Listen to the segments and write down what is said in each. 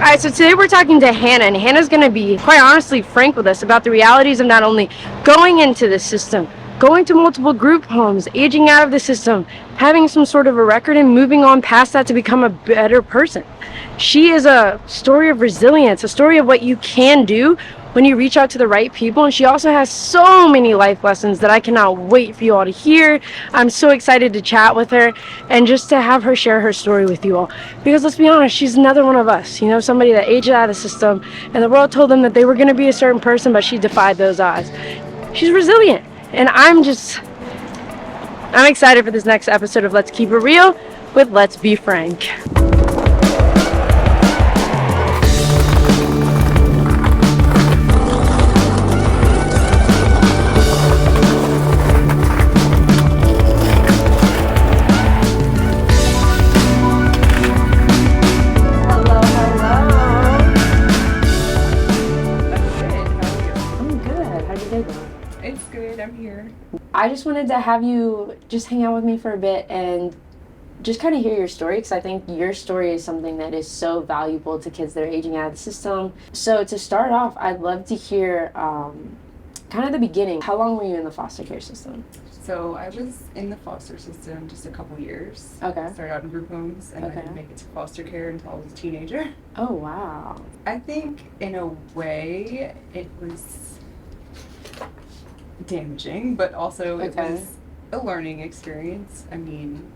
right, so today we're talking to Hannah, and Hannah's going to be, quite honestly, frank with us about the realities of not only going into the system, going to multiple group homes, aging out of the system, having some sort of a record, and moving on past that to become a better person. She is a story of resilience, a story of what you can do when you reach out to the right people, and she also has so many life lessons that I cannot wait for you all to hear. I'm so excited to chat with her and just to have her share her story with you all, because let's be honest, she's another one of us, you know, somebody that aged out of the system and the world told them that they were going to be a certain person, but she defied those odds. She's resilient, and I'm excited for this next episode of Let's Keep It Real with Let's Be Frank. I'm here. I just wanted to have you just hang out with me for a bit and just kind of hear your story, because I think your story is something that is so valuable to kids that are aging out of the system. So to start off, I'd love to hear kind of the beginning. How long were you in the foster care system? So I was in the foster system just a couple years. Okay. I started out in group homes and I didn't make it to foster care until I was a teenager. Oh, wow. I think in a way it was damaging, but also it was a learning experience. I mean,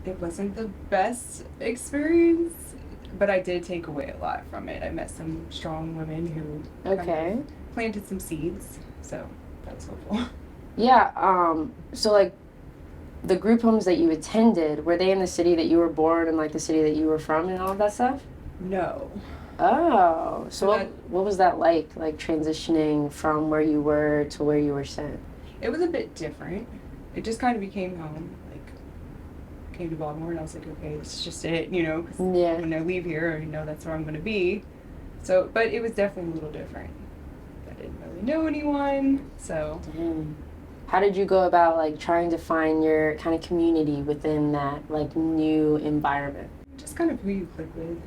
it wasn't the best experience, but I did take away a lot from it. I met some strong women who kind of planted some seeds, so that was helpful. Yeah, so like the group homes that you attended, were they in the city that you were born and like the city that you were from and all of that stuff? No. Oh, so what was that like transitioning from where you were to where you were sent? It was a bit different. It just kind of became home. Like, came to Baltimore and I was like, okay, this is just it, you know? 'Cause when I leave here, I know that's where I'm going to be. So, but it was definitely a little different. I didn't really know anyone, so. How did you go about like trying to find your kind of community within that like new environment? Just kind of who you click with.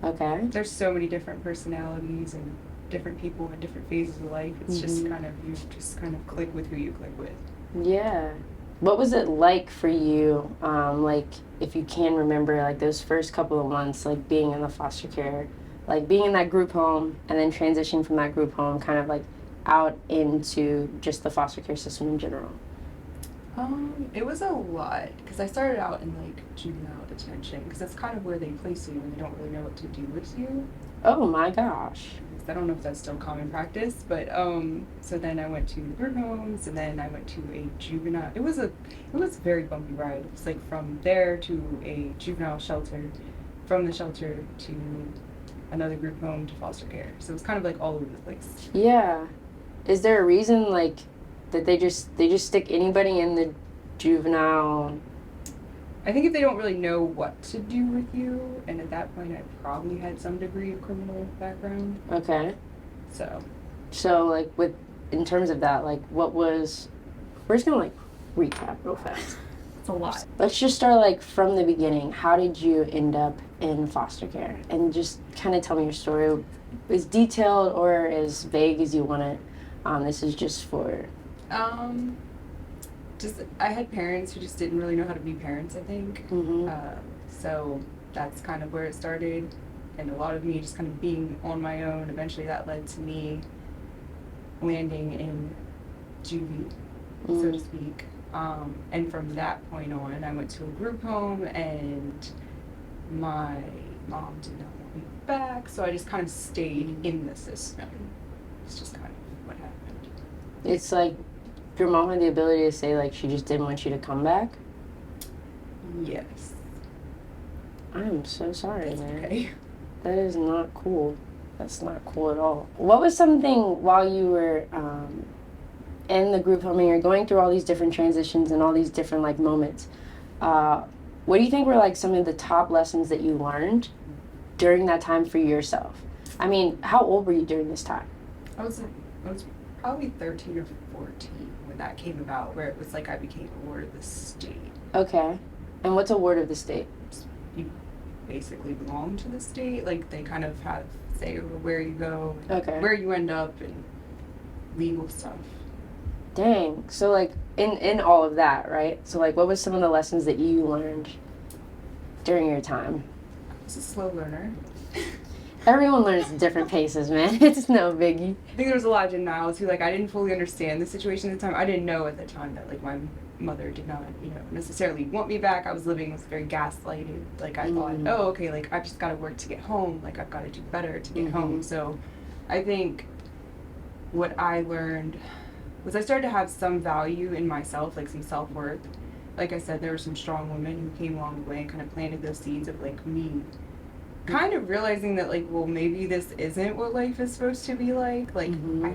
Okay. There's so many different personalities and different people in different phases of life. It's just kind of, you just kind of click with who you click with. Yeah. What was it like for you, like, if you can remember, like, those first couple of months, like, being in the foster care, like, being in that group home and then transitioning from that group home kind of, like, out into just the foster care system in general? It was a lot, because I started out in, like, juvenile detention, because that's kind of where they place you when they don't really know what to do with you. Oh, my gosh. I don't know if that's still common practice, but so then I went to the group homes, and then I went to a juvenile. It was a very bumpy ride. It was like from there to a juvenile shelter, from the shelter to another group home to foster care. So it was kind of like all over the place. Yeah. Is there a reason like that they just stick anybody in the juvenile? I think if they don't really know what to do with you, and at that point I probably had some degree of criminal background. Okay. So like in terms of that, like we're just gonna like recap real fast. It's a lot. Let's just start like from the beginning. How did you end up in foster care? And just kind of tell me your story, as detailed or as vague as you want it. This is just for... I had parents who just didn't really know how to be parents, I think. So that's kind of where it started. And a lot of me just kind of being on my own. Eventually that led to me landing in juvie, so to speak. And from that point on, I went to a group home, and my mom did not want me back, so I just kind of stayed in the system. It's just kind of what happened. It's like your mom had the ability to say like she just didn't want you to come back? Yes. I'm so sorry, man. Okay. That is not cool. That's not cool at all. What was something while you were in the group home and you're going through all these different transitions and all these different like moments, what do you think were like some of the top lessons that you learned during that time for yourself? I mean, how old were you during this time? I was probably 13 or 14 when that came about, where it was like I became a ward of the state. Okay. And what's a ward of the state? basically belong to the state. Like they kind of have say over where you go, Okay. where you end up, and legal stuff. Dang. So like in all of that, right? So like what was some of the lessons that you learned during your time? I was a slow learner. Everyone learns at different paces, man. It's no biggie. I think there was a lot of denial too. Like I didn't fully understand the situation at the time. I didn't know at the time that like my mother did not, necessarily want me back. I was living was very gaslighted. Like I thought, oh, okay, like I've just got to work to get home. Like I've got to do better to get home. So I think what I learned was I started to have some value in myself, like some self-worth. Like I said, there were some strong women who came along the way and kind of planted those seeds of like me kind of realizing that like, well, maybe this isn't what life is supposed to be like I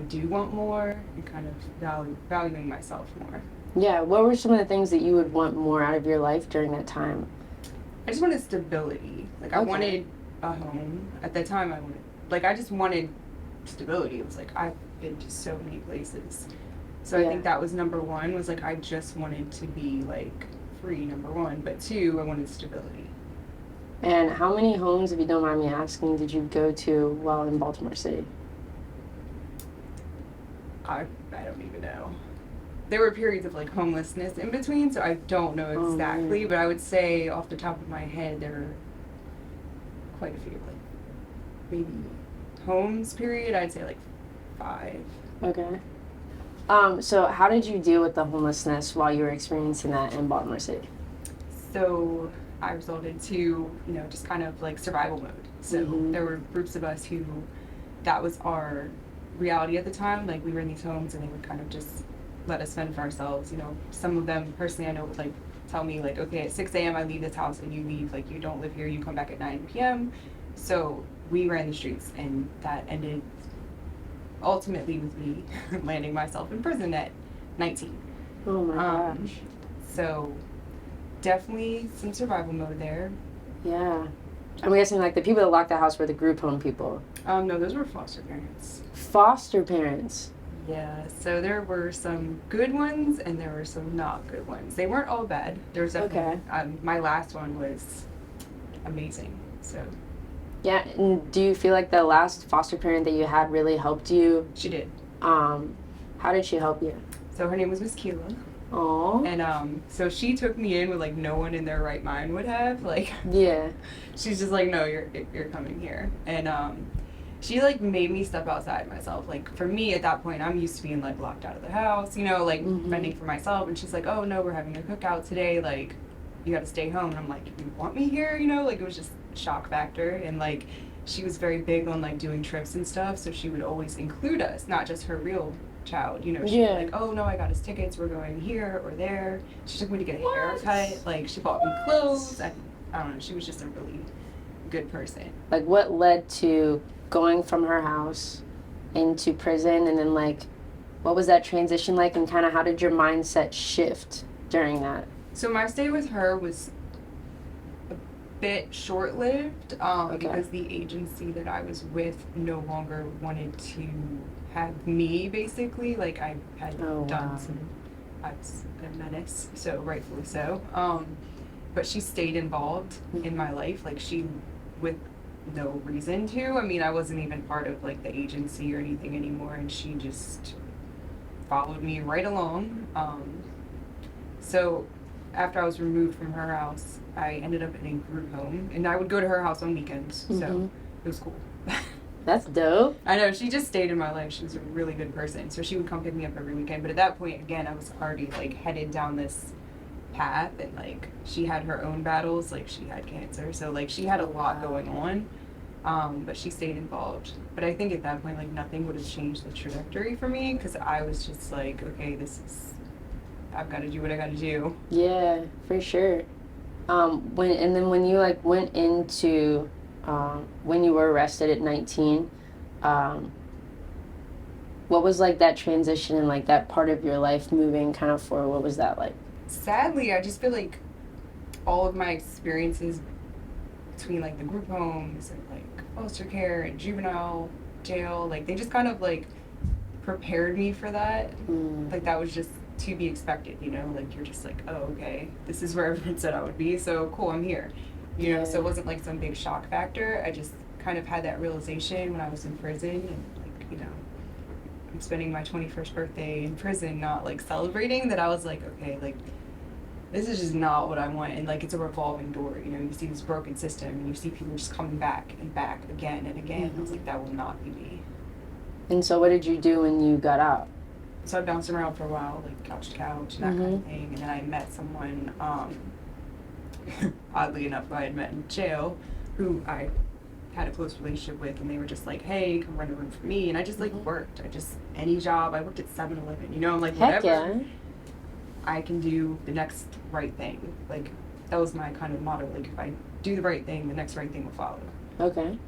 do want more, and kind of valuing myself more. Yeah, what were some of the things that you would want more out of your life during that time? I just wanted stability. Like I wanted a home. At that time I just wanted stability. It was like I've been to so many places. So I think that was number one, was like I just wanted to be like free, number one, but two, I wanted stability. And how many homes, if you don't mind me asking, did you go to while in Baltimore City? I don't even know. There were periods of like homelessness in between, so I don't know exactly, but I would say off the top of my head there are quite a few, like maybe homes period, I'd say like 5. Okay. So how did you deal with the homelessness while you were experiencing that in Baltimore City? So I resorted to, just kind of like survival mode. So there were groups of us who, that was our reality at the time. Like we were in these homes and they would kind of just let us fend for ourselves. Some of them personally I know would like tell me like, okay, at 6 a.m. I leave this house and you leave, like you don't live here, you come back at 9 p.m. So we ran the streets, and that ended ultimately with me landing myself in prison at 19. Oh my gosh. So definitely some survival mode there. Yeah. I'm guessing like the people that locked the house were the group home people. No, those were foster parents. Foster parents? Yeah, so there were some good ones and there were some not good ones. They weren't all bad. There was definitely, my last one was amazing, so. Yeah, and do you feel like the last foster parent that you had really helped you? She did. How did she help you? So her name was Miss Keela. Aww. And so she took me in with like no one in their right mind would have. Like, yeah. She's just like, no, you're coming here. And she like made me step outside myself. Like for me at that point, I'm used to being like locked out of the house, like fending for myself. And she's like, oh no, we're having a cookout today. Like you got to stay home. And I'm like, you want me here? Like it was just shock factor. And like she was very big on like doing trips and stuff. So she would always include us, not just her real child. She'd be like, oh no, I got us tickets. We're going here or there. She took me to get a haircut. Like she bought me clothes. I don't know. She was just a really good person. Like what led to going from her house into prison, and then like what was that transition like, and kind of how did your mindset shift during that? So my stay with her was a bit short-lived because the agency that I was with no longer wanted to have me, basically. Like I had done some, I was a menace, so rightfully so. But she stayed involved in my life, like she, with no reason to. I mean, I wasn't even part of like the agency or anything anymore, and she just followed me right along. So after I was removed from her house, I ended up in a group home, and I would go to her house on weekends, so it was cool. That's dope. I know, she just stayed in my life. She was a really good person, so she would come pick me up every weekend. But at that point, again, I was already like headed down this path, and like she had her own battles, like she had cancer, so like she had a lot going on, but she stayed involved. But I think at that point, like nothing would have changed the trajectory for me, because I was just like, okay, I've got to do what I got to do. Yeah, for sure. When you like went into when you were arrested at 19, what was like that transition and like that part of your life moving kind of forward? What was that like? Sadly, I just feel like all of my experiences between like the group homes and like foster care and juvenile jail, like they just kind of like prepared me for that. Like that was just to be expected, like you're just like, oh, okay, this is where everyone said I would be, so cool, I'm here. you know, so it wasn't like some big shock factor. I just kind of had that realization when I was in prison, and like, you know, I'm spending my 21st birthday in prison, not like celebrating, that I was like, okay, like, this is just not what I want. And like, it's a revolving door, you know, you see this broken system and you see people just coming back and back again and again. I was like, that will not be me. And so what did you do when you got out? So I bounced around for a while, like couch to couch and that kind of thing. And then I met someone, oddly enough, who I had met in jail, who I had a close relationship with, and they were just like, hey, come run a room for me. And I just like worked. Any job. I worked at 7-Eleven, you know, I'm like, Heck whatever yeah. I can do, the next right thing. Like, that was my kind of motto. Like, if I do the right thing, the next right thing will follow. Okay.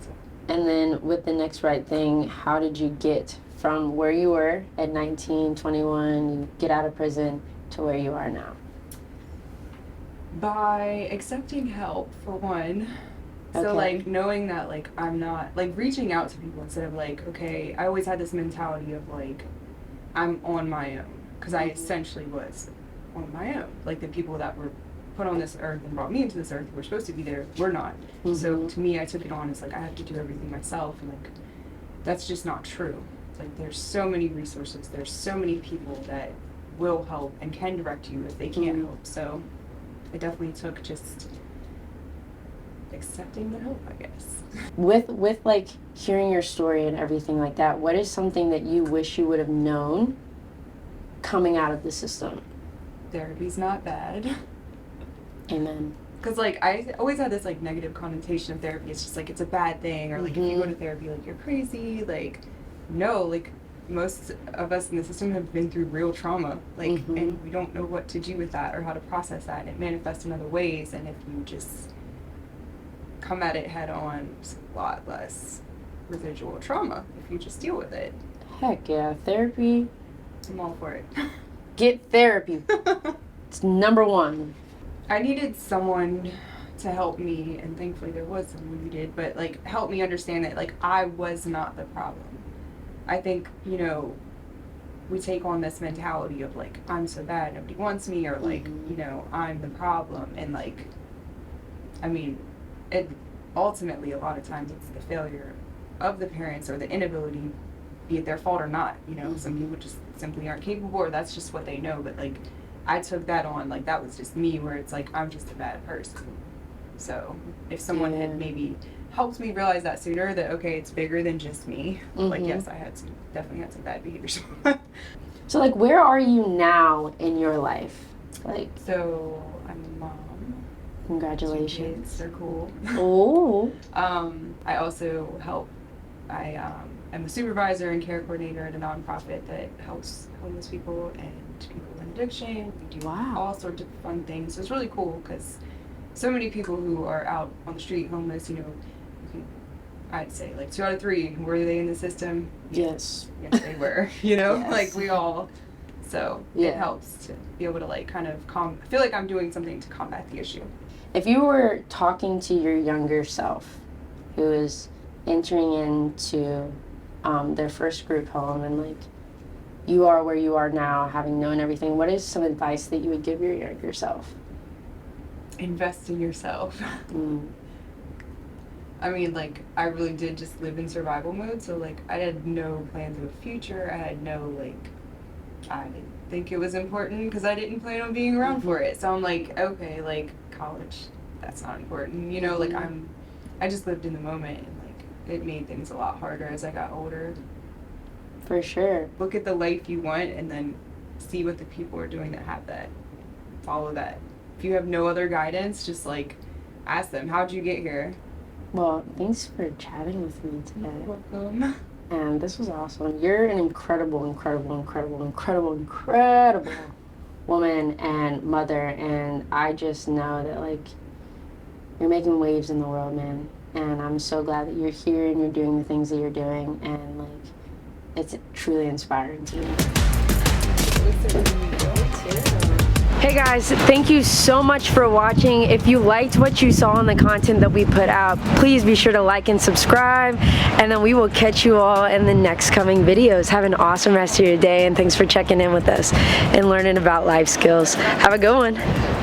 So. And then with the next right thing, how did you get from where you were at 19, 21, you get out of prison, to where you are now? By accepting help, for one. So, Okay. like, knowing that, like, I'm not, like, reaching out to people instead of, like, okay, I always had this mentality of, like, I'm on my own. Because I essentially was on my own. Like, the people that were put on this earth and brought me into this earth, who were supposed to be there, were not. So, to me, I took it on as, like, I have to do everything myself. And, like, that's just not true. It's like, there's so many resources. There's so many people that will help and can direct you if they can't help. So, it definitely took just accepting the help, I guess. With like hearing your story and everything like that, what is something that you wish you would have known coming out of the system? Therapy's not bad. Amen. Because, like, I always had this, like, negative connotation of therapy. It's just, like, it's a bad thing. Or, like, if you go to therapy, like, you're crazy. Like, no, like, most of us in the system have been through real trauma. Like, and we don't know what to do with that or how to process that. And it manifests in other ways. And if you just come at it head on, there's a lot less residual trauma if you just deal with it. Heck yeah. Therapy. I'm all for it. Get therapy. It's number one. I needed someone to help me, and thankfully there was someone who did, but, like, help me understand that, like, I was not the problem. I think, you know, we take on this mentality of, like, I'm so bad, nobody wants me, or, like, you know, I'm the problem, and, like, I mean, it ultimately, a lot of times, it's the failure of the parents or the inability, be it their fault or not, you know, some people just simply aren't capable, or that's just what they know, but, like, I took that on, like, that was just me, where it's like, I'm just a bad person. So, if someone had maybe helped me realize that sooner, that, okay, it's bigger than just me. Like, yes, I definitely had some bad behaviors. So, like, where are you now in your life? Like, so, I'm a mom. Congratulations. Kids, they're cool. Oh. I also help, I'm a supervisor and care coordinator at a nonprofit that helps homeless people and people in addiction. We do all sorts of fun things. So it's really cool because so many people who are out on the street homeless, you know, I'd say like 2 out of 3, were they in the system? Yes. Yes, they were, you know, Yes. like we all, so Yeah. it helps to be able to like kind of I feel like I'm doing something to combat the issue. If you were talking to your younger self who is entering into their first group home, and like you are where you are now, having known everything, what is some advice that you would give your younger self? Invest in yourself. I mean, like, I really did just live in survival mode, so, like, I had no plans of a future. I had no, like, I didn't think it was important because I didn't plan on being around for it. So I'm like, okay, like, college, that's not important. You know, like, I just lived in the moment, and, like, it made things a lot harder as I got older. For sure. Look at the life you want and then see what the people are doing that have that. Follow that. If you have no other guidance, just, like, ask them, how'd you get here? Well, thanks for chatting with me today. You're welcome. And this was awesome. You're an incredible woman and mother, and I just know that, like, you're making waves in the world, man. And I'm so glad that you're here and you're doing the things that you're doing, and, like, it's truly inspiring to me. Hey guys, thank you so much for watching. If you liked what you saw in the content that we put out, please be sure to like and subscribe, and then we will catch you all in the next coming videos. Have an awesome rest of your day, and thanks for checking in with us and learning about life skills. Have a good one.